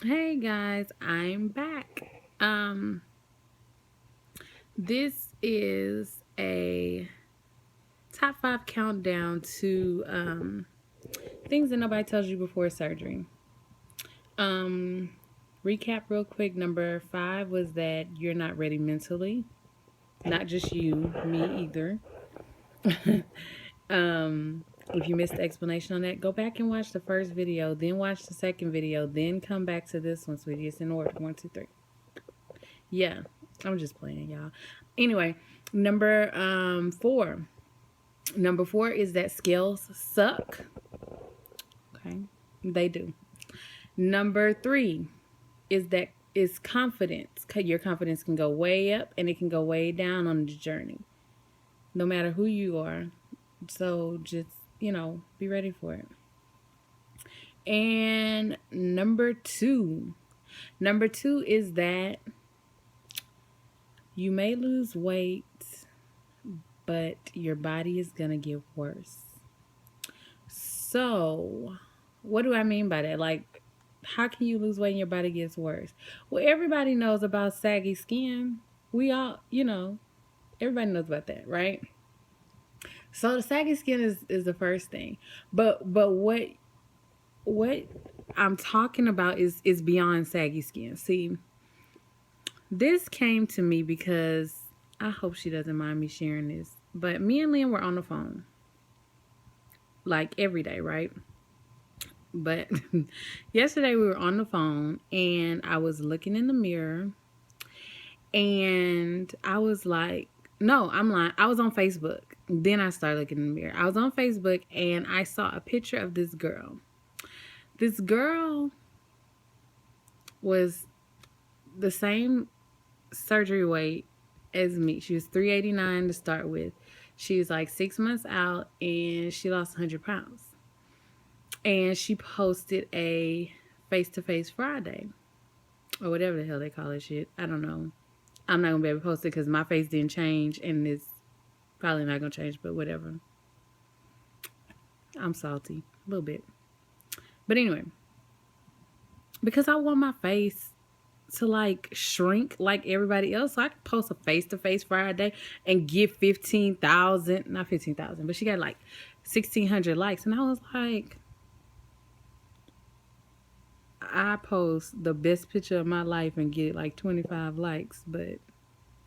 Hey guys, I'm back. This is a top 5 countdown to things that nobody tells you before surgery. Um Recap real quick. Number 5 was that you're not ready mentally. Not just you, me either. If you missed the explanation on that, go back and watch the first video, then watch the second video, then come back to this one, sweetie. It's in order. One, two, three. Yeah, I'm just playing, y'all. Anyway, number 4. Number 4 is that scales suck. Okay, they do. Number 3 is confidence. Your confidence can go way up and it can go way down on the journey, no matter who you are. So just be ready for it. And number two is that you may lose weight, but your body is gonna get worse. So, what do I mean by that? Like, how can you lose weight and your body gets worse? Well, everybody knows about saggy skin. We all, everybody knows about that, right? So the saggy skin is the first thing. But what I'm talking about is beyond saggy skin. See, this came to me because I hope she doesn't mind me sharing this. But me and Liam were on the phone like every day, right? But yesterday we were on the phone and I was looking in the mirror and I was like, no, I'm lying. I was on Facebook. Then I started looking in the mirror. I was on Facebook and I saw a picture of this girl. This girl was the same surgery weight as me. She was 389 to start with. She was like 6 months out and she lost 100 pounds. And she posted a face to face Friday or whatever the hell they call it shit. I don't know. I'm not gonna be able to post it because my face didn't change and it's probably not gonna change, but whatever. I'm salty a little bit. But anyway, because I want my face to like shrink like everybody else, so I could post a face to face Friday and get 15,000, not 15,000, but she got like 1,600 likes. And I was like, I post the best picture of my life and get like 25 likes, but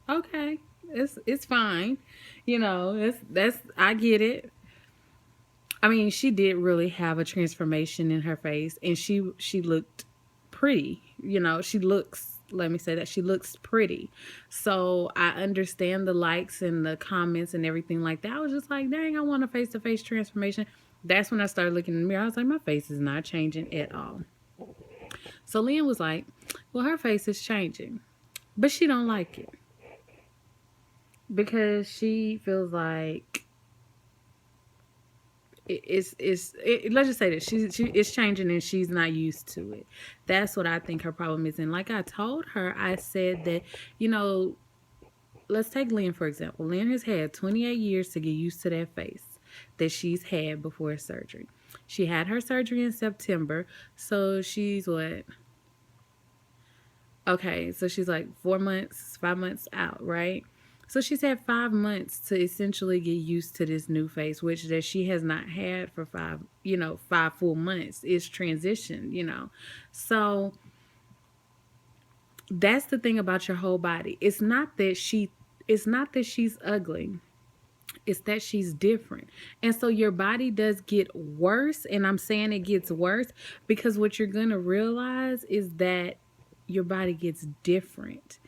okay, it's fine. That's I get it. I mean, she did really have a transformation in her face, and she looked pretty. She looks. Let me say that she looks pretty. So I understand the likes and the comments and everything like that. I was just like, dang, I want a face to face transformation. That's when I started looking in the mirror. I was like, my face is not changing at all. So Liam was like, well, her face is changing, but she don't like it because she feels like let's just say that it's changing and she's not used to it. That's what I think her problem is. And like I told her, I said that, let's take Lynn for example. Lynn has had 28 years to get used to that face that she's had before surgery. She had her surgery in September, so she's what? Okay, so she's like 4 months, 5 months out, right? So she's had 5 months to essentially get used to this new face, which that she has not had for 5 full months. It's transition. So that's the thing about your whole body. It's not that she's ugly. It's that she's different. And so your body does get worse. And I'm saying it gets worse because what you're going to realize is that your body gets different.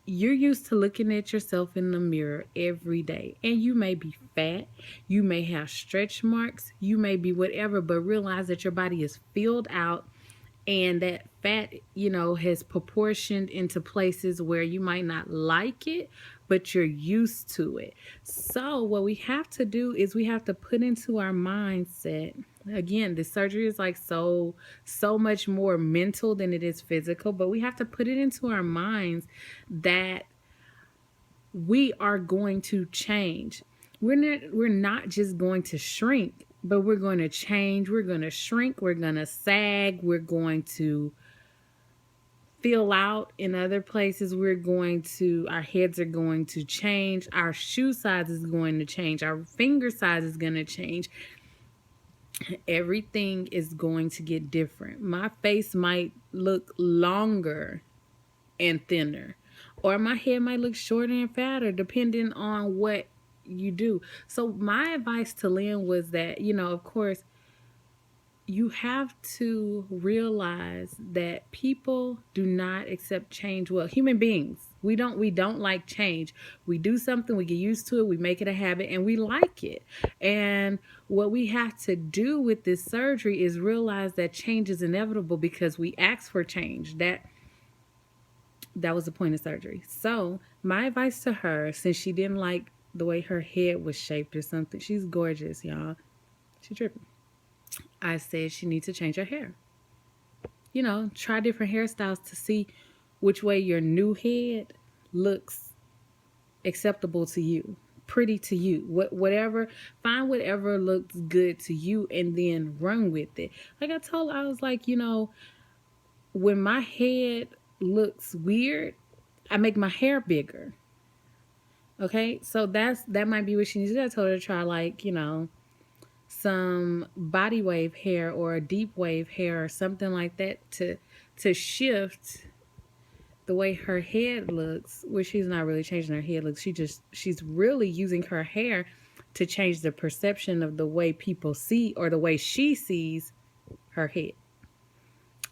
You're used to looking at yourself in the mirror every day, and you may be fat, you may have stretch marks, you may be whatever, but realize that your body is filled out and that fat, has proportioned into places where you might not like it, but you're used to it. So what we have to do is we have to put into our mindset, again, the surgery is like so much more mental than it is physical, but we have to put it into our minds that we are going to change. We're not just going to shrink, but we're going to change. We're going to shrink, we're going to sag, we're going to fill out. In other places, our heads are going to change. Our shoe size is going to change. Our finger size is going to change. Everything is going to get different. My face might look longer and thinner, or my head might look shorter and fatter, depending on what you do. So my advice to Lynn was that, of course, you have to realize that people do not accept change well. Human beings, we don't like change. We do something, we get used to it, we make it a habit, and we like it. And what we have to do with this surgery is realize that change is inevitable because we asked for change. That was the point of surgery. So my advice to her, since she didn't like the way her head was shaped or something, she's gorgeous, y'all. She tripping. I said she needs to change her hair. Try different hairstyles to see which way your new head looks acceptable to you, pretty to you. Find whatever looks good to you and then run with it. Like I told her, I was like, when my head looks weird, I make my hair bigger. Okay, so that might be what she needs to do. I told her to try some body wave hair or a deep wave hair or something like that to shift the way her head looks. Where she's not really changing her head looks. She's really using her hair to change the perception of the way people see, or the way she sees her head.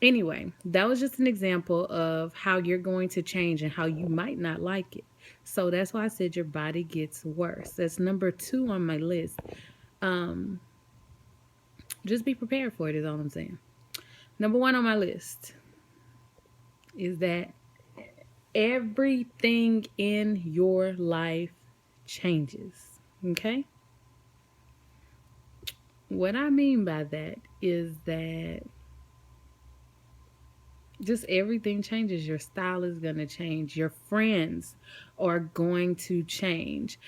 Anyway, that was just an example of how you're going to change and how you might not like it. So that's why I said your body gets worse. That's number 2 on my list. Just be prepared for it is all I'm saying. Number 1 on my list is that everything in your life changes. Okay? What I mean by that is that just everything changes. Your style is going to change. Your friends are going to change.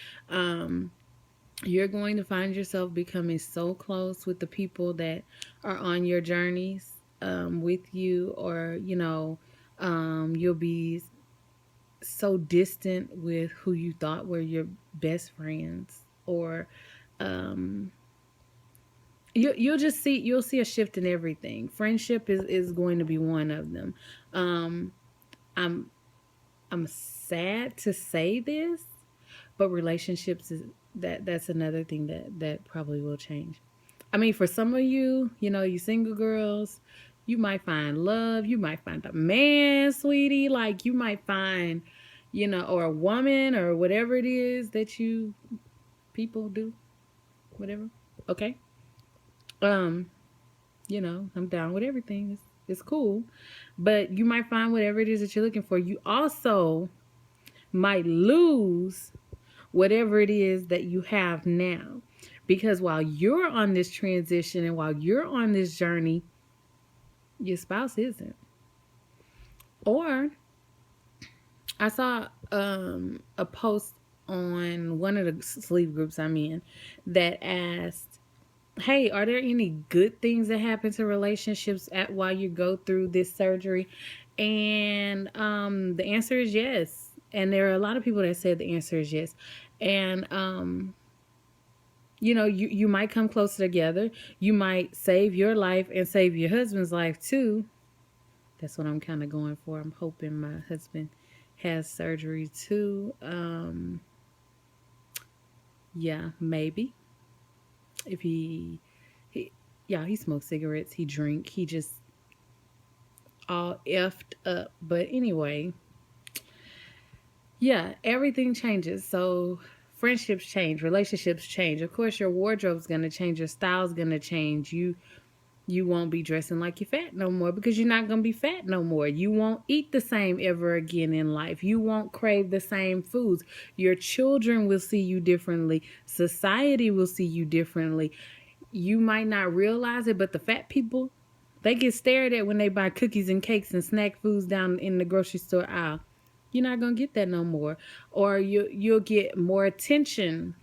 You're going to find yourself becoming so close with the people that are on your journeys with you, or, you'll be so distant with who you thought were your best friends, or you'll see a shift in everything. Friendship is going to be one of them. I'm sad to say this, but relationships that's another thing that probably will change. I mean, for some of you, you single girls, you might find love, you might find a man, sweetie, like you might find, or a woman, or whatever it is that you people do, whatever. Okay. I'm down with everything. It's cool. But you might find whatever it is that you're looking for. You also might lose whatever it is that you have now. Because while you're on this transition and while you're on this journey, your spouse isn't. Or I saw a post on one of the sleep groups I'm in that asked, hey, are there any good things that happen to relationships while you go through this surgery? And the answer is yes. And there are a lot of people that said the answer is yes. And you might come closer together. You might save your life and save your husband's life too. That's what I'm kind of going for. I'm hoping my husband has surgery too. Yeah, maybe. If he smokes cigarettes, he drink, he just all effed up. But anyway, yeah, everything changes. So friendships change, relationships change. Of course, your wardrobe's gonna change, your style's gonna change. You won't be dressing like you're fat no more because you're not going to be fat no more. You won't eat the same ever again in life. You won't crave the same foods. Your children will see you differently. Society will see you differently. You might not realize it, but the fat people, they get stared at when they buy cookies and cakes and snack foods down in the grocery store aisle. You're not going to get that no more. Or you'll get more attention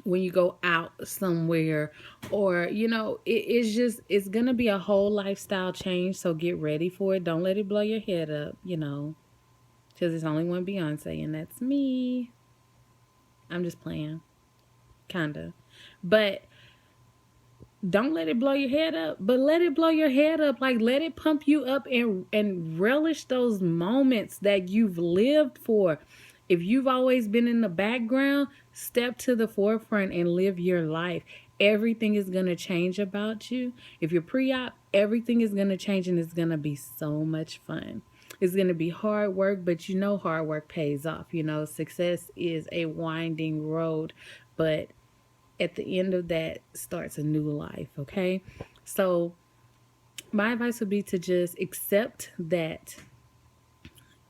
when you go out somewhere, or it's gonna be a whole lifestyle change. So get ready for it. Don't let it blow your head up, because there's only one Beyonce, and that's me. I'm just playing, kinda. But don't let it blow your head up, but let it blow your head up. Like, let it pump you up, and relish those moments that you've lived for. If you've always been in the background, step to the forefront and live your life. Everything is going to change about you. If you're pre-op, everything is going to change, and it's going to be so much fun. It's going to be hard work, but hard work pays off. Success is a winding road, but at the end of that starts a new life, okay? So, my advice would be to just accept that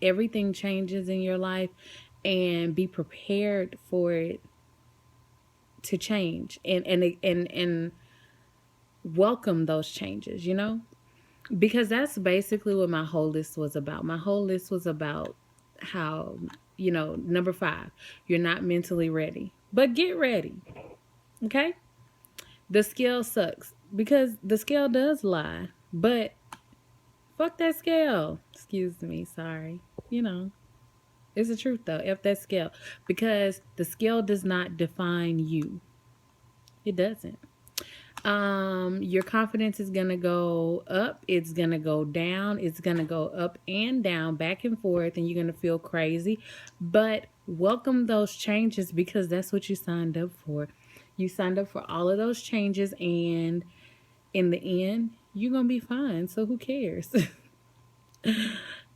everything changes in your life and be prepared for it to change, and welcome those changes, because that's basically what my whole list was about. My whole list was about how, number 5, you're not mentally ready, but get ready, okay? The scale sucks because the scale does lie, but fuck that scale. Excuse me, sorry. It's the truth though. F that scale, because the scale does not define you. It doesn't. Your confidence is gonna go up, it's gonna go down, it's gonna go up and down, back and forth, and you're gonna feel crazy. But welcome those changes, because that's what you signed up for. You signed up for all of those changes, and in the end, you're gonna be fine. So who cares?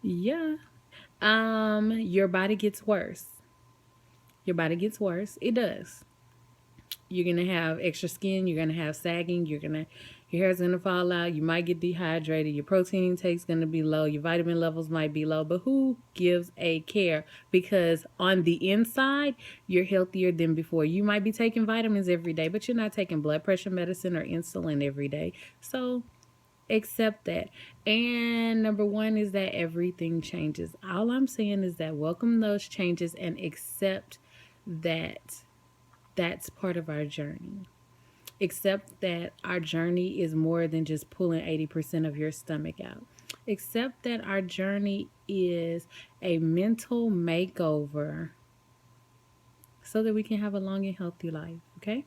Yeah. Your body gets worse. Your body gets worse. It does. You're gonna have extra skin, you're gonna have sagging, your hair's gonna fall out, you might get dehydrated, your protein intake's gonna be low, your vitamin levels might be low, but who gives a care? Because on the inside, you're healthier than before. You might be taking vitamins every day, but you're not taking blood pressure medicine or insulin every day. So accept that. And number 1 is that everything changes. All I'm saying is that welcome those changes and accept that that's part of our journey. Accept that our journey is more than just pulling 80% of your stomach out. Accept that our journey is a mental makeover so that we can have a long and healthy life, okay?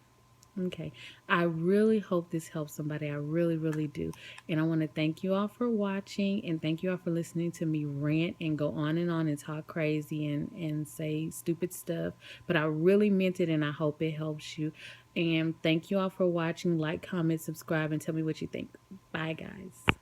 Okay. I really hope this helps somebody. I really, really do. And I want to thank you all for watching, and thank you all for listening to me rant and go on and talk crazy and say stupid stuff. But I really meant it, and I hope it helps you. And thank you all for watching. Like, comment, subscribe, and tell me what you think. Bye, guys.